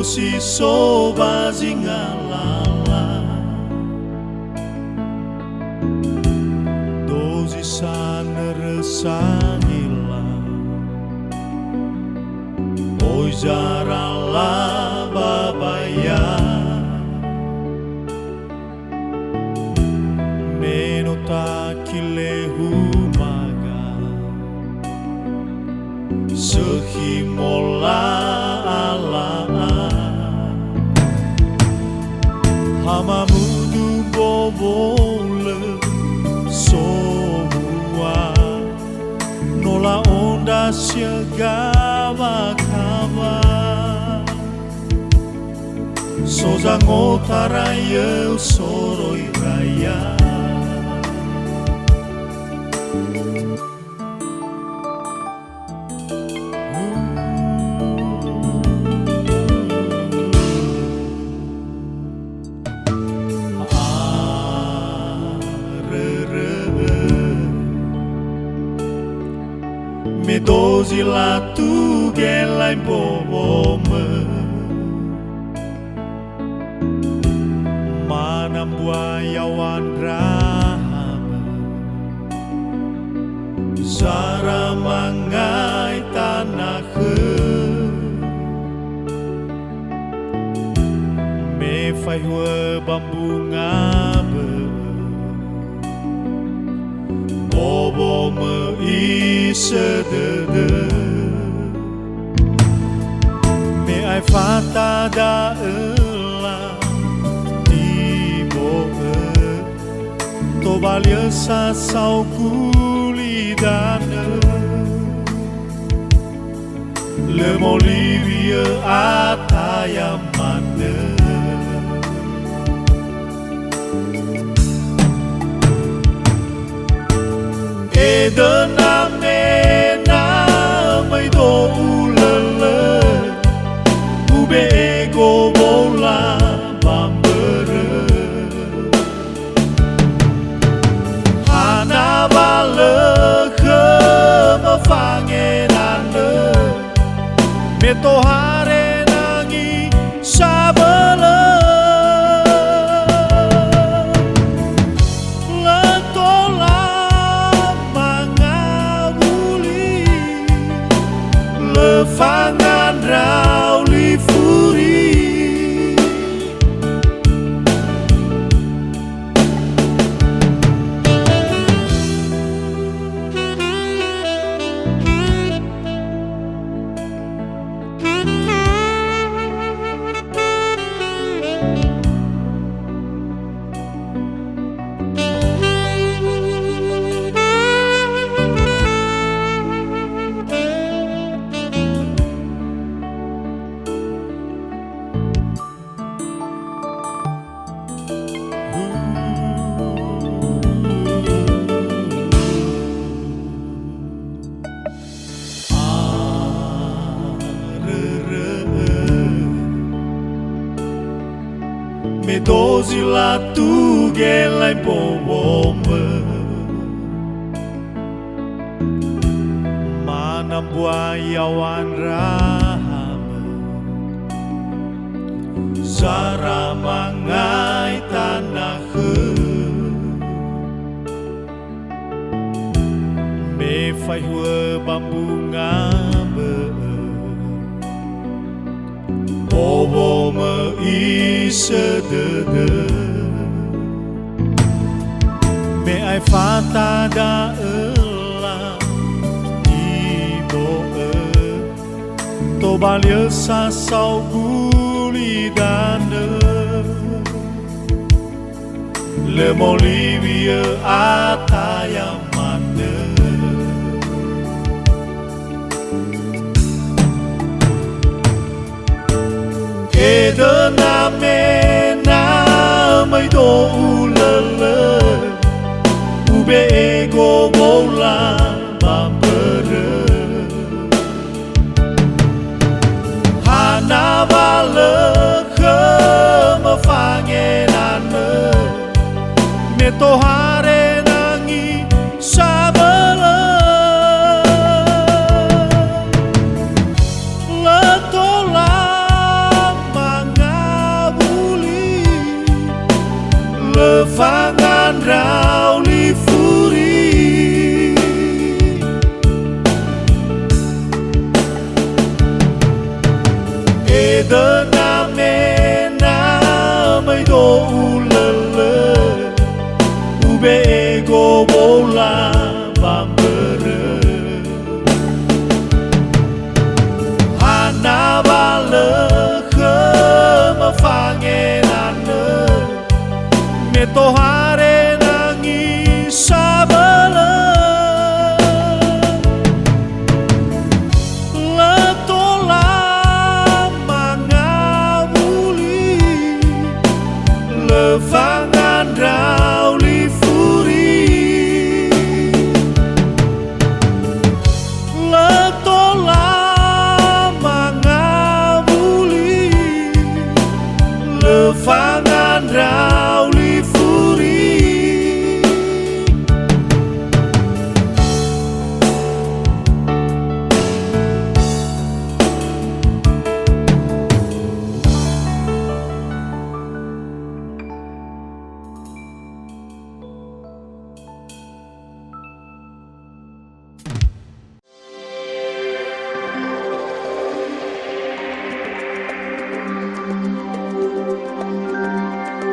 si soba zingalala dozi sana resangila oi jarala babaya menota kilehumaga sehimola ala hamamudu bobole soa nola onda siagawa kawa sozango taraya soroi raya me dozi latu gelai bobome manam buayawan rahama zara mangai tanah me fai hua bambu ngabe bobo me isedede me ai fata da ela tibo to valia sa sau kulidana le molivia atayamane Edena mena mai do ulele ube ego bola bambere hana bale ke mafangenane meto hare nangi sabele fangan rauli furi me dozi latu gelai bobome manam buayawan rahama zara mangai tanah me fai hua bambu ngabe bobo me isedede me ai fata da ela tibo to balia sa sau gulidane le molivia atayamane Edena mena mai do ulele ube ego bola bambere hana bale ke mafangenane meto hare nangi sabele letola mangan rauli furi. Eden